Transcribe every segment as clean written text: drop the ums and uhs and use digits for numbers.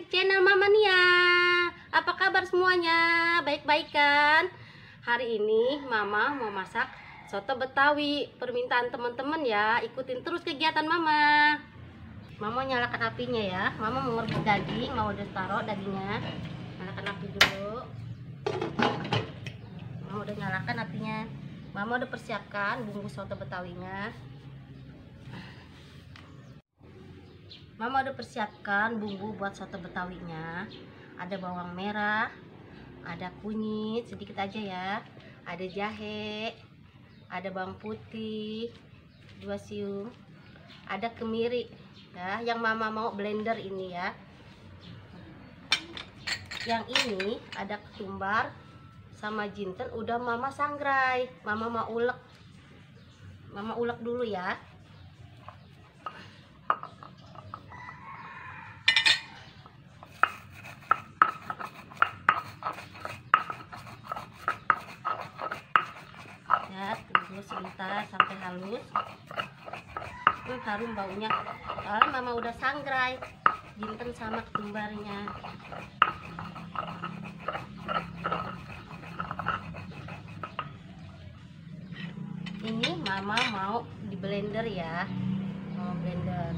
channel Mama Nia. Apa kabar semuanya? Baik-baik kan? Hari ini Mama mau masak soto Betawi. Permintaan teman-teman ya. Ikutin terus kegiatan Mama. Mama nyalakan apinya ya. Mama mau merebus daging. Mau udah taruh dagingnya. Nyalakan api dulu. Mama udah nyalakan apinya. Mama udah persiapkan bumbu soto Betawinya. Mama udah persiapkan bumbu buat soto Betawinya. Ada bawang merah, ada kunyit sedikit aja ya, ada jahe, ada bawang putih 2 siung, ada kemiri ya, yang Mama mau blender ini ya. Yang ini ada ketumbar sama jinten udah Mama sangrai. Mama mau ulek. Mama ulek dulu ya. Tunggu sebentar sampai halus. Harum baunya. Soalnya Mama udah sangrai jinten sama ketumbarnya. Ini Mama mau di blender ya. Mau blender.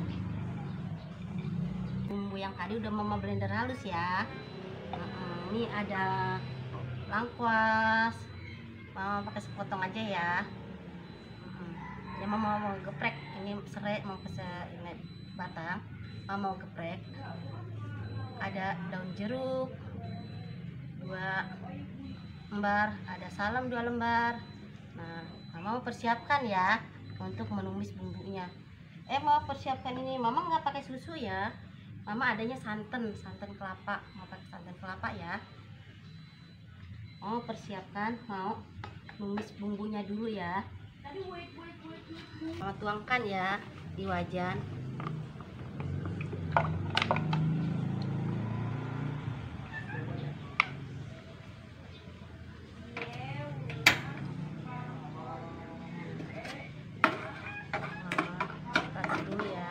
Bumbu yang tadi udah Mama blender halus ya. Ini ada lengkuas. Mama pakai sepotong aja ya. Ya Mama mau geprek. Ini serai mau ini batang. Mama mau geprek. Ada daun jeruk 2 lembar, ada salam 2 lembar. Nah, Mama mau persiapkan ya untuk menumis bumbunya. Mau persiapkan ini. Mama nggak pakai susu ya. Mama adanya santan kelapa. Mau pakai santan kelapa ya. Mau persiapkan, mau numis bumbunya dulu ya. Mau tuangkan ya di wajan. Kasih dulu ya.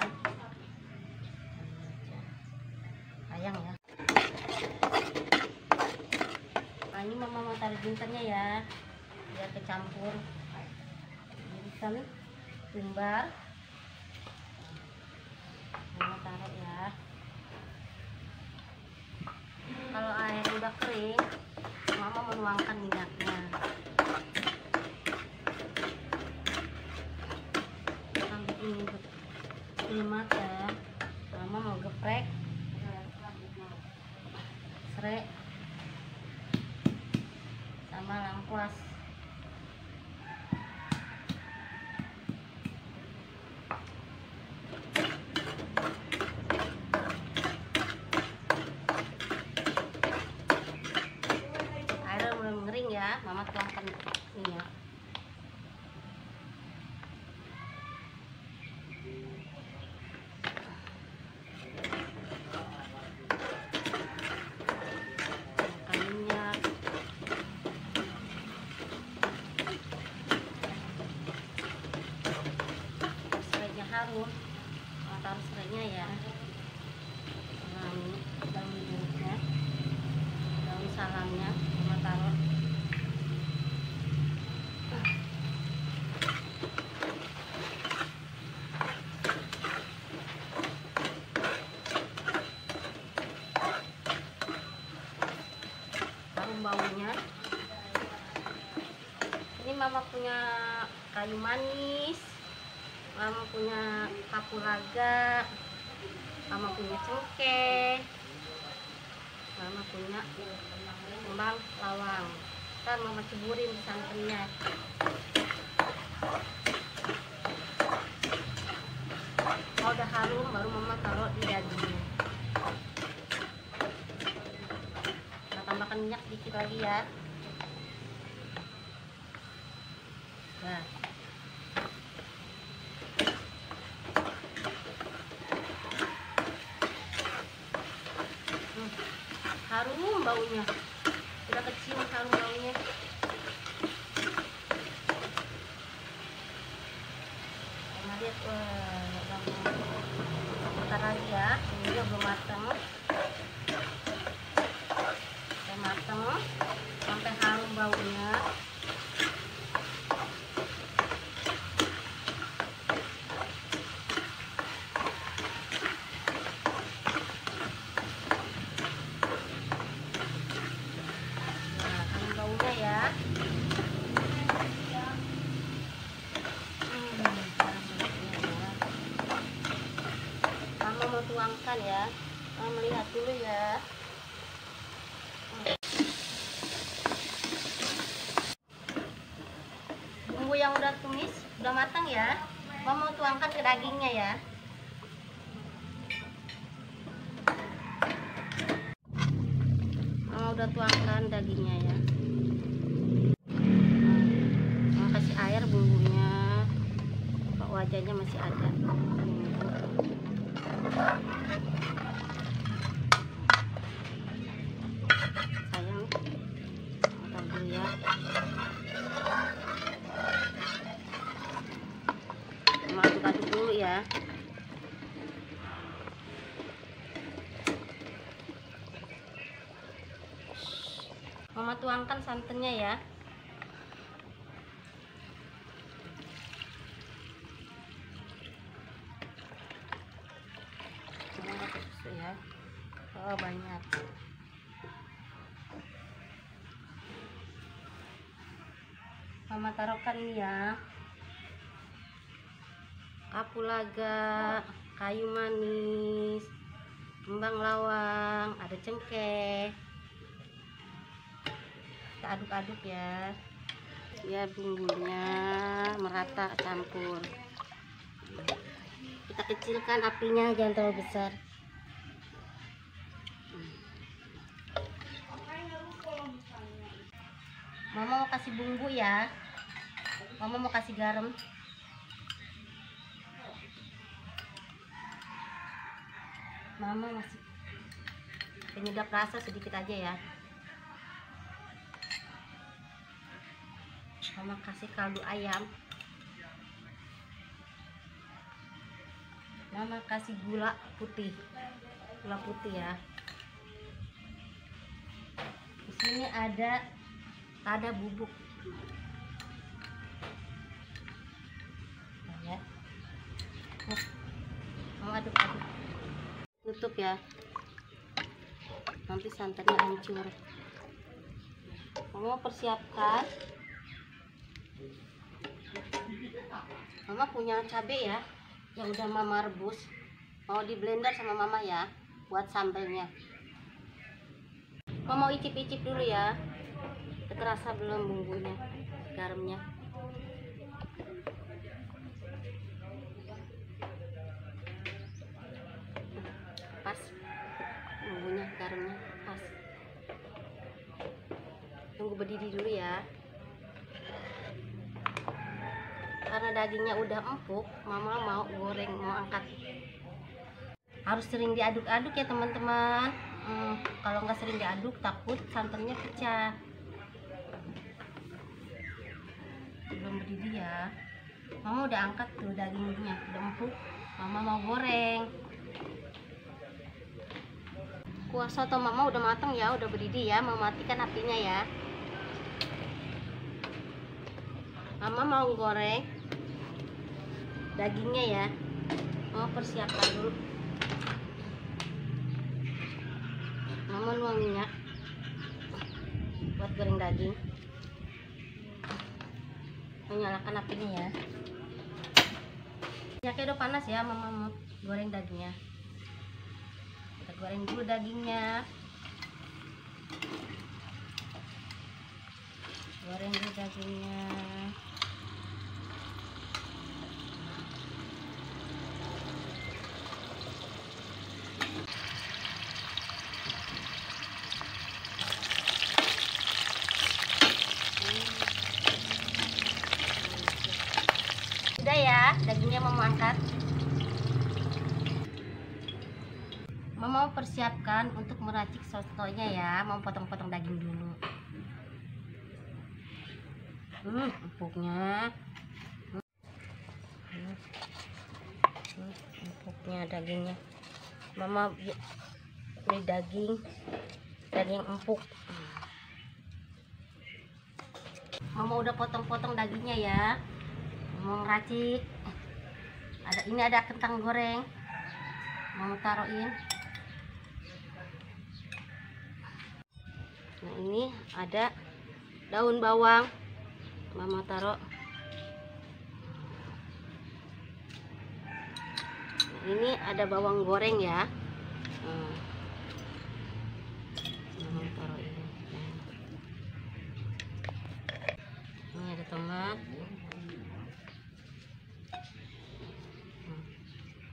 Sayang ya. Nah, ini Mama mau taruh jintennya ya, biar kecampur. Jinten, tumbar. Mama taruh ya. Kalau air udah kering, Mama menuangkan minyaknya. Sampai ini berlimat ya. Mama mau geprek serai sama lengkuas. Airnya mulai mengering ya. Mama tuangkan minyak. Harum, taruh serainya ya. Daun jeruknya, daun salamnya, Mama taruh. Harum baunya. Ini Mama punya kayu manis. Mama punya kapulaga, Mama punya cengkeh, Mama punya kembang lawang. Ntar Mama ceburin santannya. Kalau udah harum baru Mama taruh di dagingnya. Kita tambahkan minyak dikit lagi ya. Nah, harum baunya, udah kecium harum baunya. Mama lihat, wah, bentar lagi ya, ini juga belum matang. tuangkan ya. Mama melihat dulu ya. Bumbu yang udah tumis udah matang ya. Mama mau tuangkan ke dagingnya ya. Mama udah tuangkan dagingnya ya. Mama kasih air bumbunya. Kok wajahnya masih ada bumbu. Sayang, bentar dulu ya. Mama aduk-aduk dulu ya. Mama tuangkan santannya ya. Mama kasih ya. Oh, banyak. Mama taruhkan ini ya. Kapulaga, kayu manis, kembang lawang, ada cengkeh. Kita aduk-aduk ya. Biar bumbunya merata campur. Kita kecilkan apinya, jangan terlalu besar. Mama mau kasih bumbu ya. Mama mau kasih garam. Mama masih penyedap rasa sedikit aja ya. Mama kasih kaldu ayam. Mama kasih gula putih ya. Di sini ada lada bubuk. Nah, ya. Mama aduk-aduk. Tutup ya. Nanti santannya hancur. Mama persiapkan. Mama punya cabai ya, yang udah Mama rebus. Mau di blender sama Mama ya, buat sambelnya. Mama mau icip-icip dulu ya. Terasa belum bumbunya, garamnya? Pas bumbunya, garamnya pas. Tunggu berdiri dulu ya. Karena dagingnya udah empuk, Mama mau goreng, mau angkat. Harus sering diaduk-aduk ya teman-teman. Kalau nggak sering diaduk takut santannya pecah. Belum berdiri ya. Mama udah angkat tuh dagingnya, udah empuk. Mama mau goreng. Kuah soto Mama udah matang ya, udah berdiri ya. Mau matikan apinya ya. Mama mau goreng dagingnya ya. Mau persiapkan dulu. Mama nuang minyak buat goreng daging. Menyalakan apinya ya. Minyaknya udah panas ya. Mama mau goreng dagingnya. Kita goreng dulu dagingnya. Goreng dulu dagingnya. Udah ya, dagingnya Mama angkat. Mama mau persiapkan untuk meracik sotonya ya. Mau potong-potong daging dulu. Empuknya. Empuknya dagingnya. Mama beli daging empuk. Mama udah potong-potong dagingnya ya. Mau ngeracik. Ini ada kentang goreng. Mau taruhin. Nah, ini ada daun bawang. Mama taruh. Nah, ini ada bawang goreng ya. Mama taruh ini. Ini ada tomat.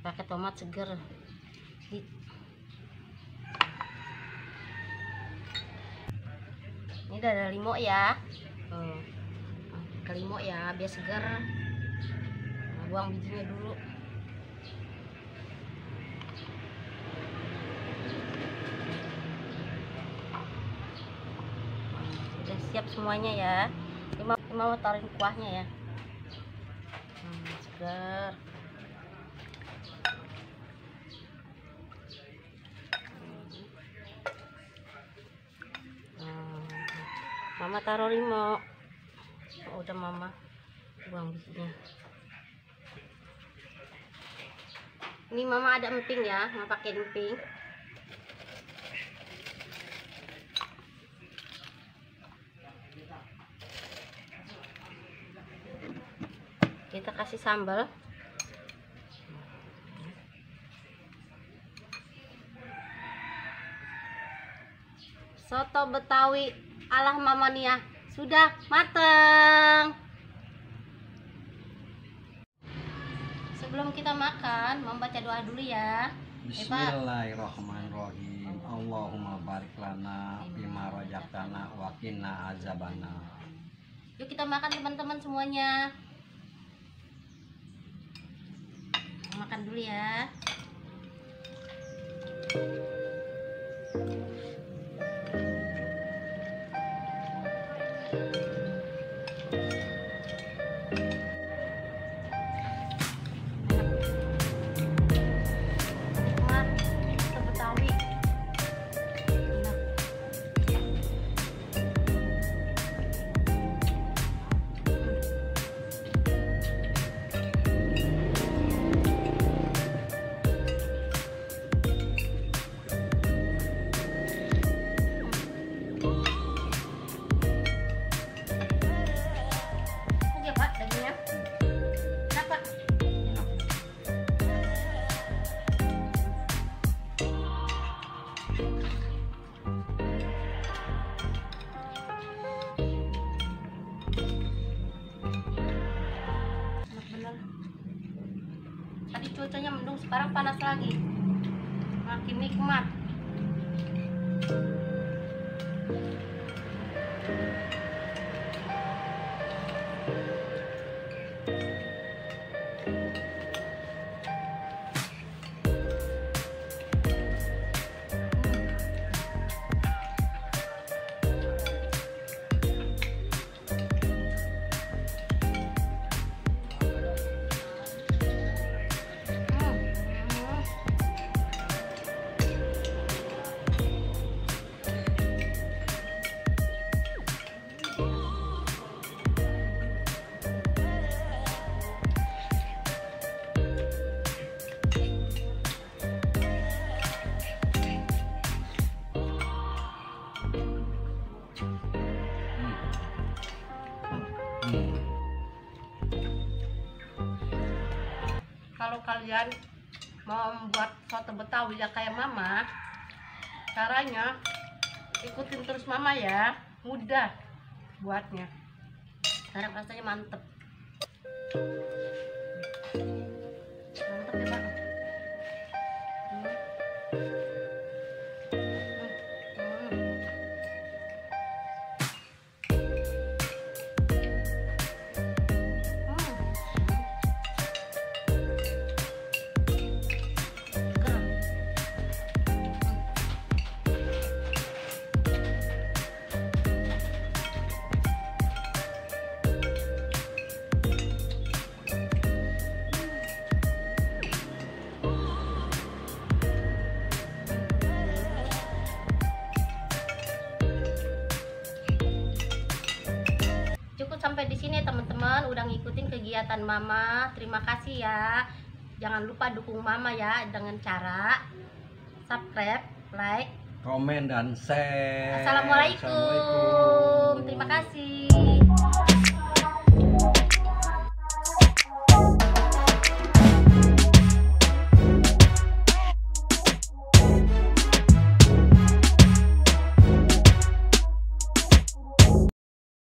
Pakai tomat seger. Ini udah ada limau ya. Ke limau ya biar seger. Buang bijinya dulu. Udah siap semuanya ya. Ini mau taruhin kuahnya ya. Seger. Mama taruh limau. Udah mama buang bijinya. Ini mama ada emping ya, mau pakai emping. Kita kasih sambal. Soto Betawi ala Mama Nia sudah mateng. Sebelum kita makan, membaca doa dulu ya. Bismillahirrahmanirrahim. Allahumma barik lana bima razaqtana wa qina azabannar. Yuk kita makan teman-teman semuanya. Makan dulu ya. Tadi cuacanya mendung, sekarang panas lagi. Makin nikmat. Kalau kalian mau membuat soto Betawi ya kayak mama, caranya ikutin terus mama ya, mudah buatnya. Sekarang rasanya mantep. Mantep ya Pak. Cukup sampai di sini teman-teman, udah ngikutin kegiatan mama. Terima kasih ya. Jangan lupa dukung mama ya dengan cara subscribe, like, komen dan share. Assalamualaikum. Terima kasih.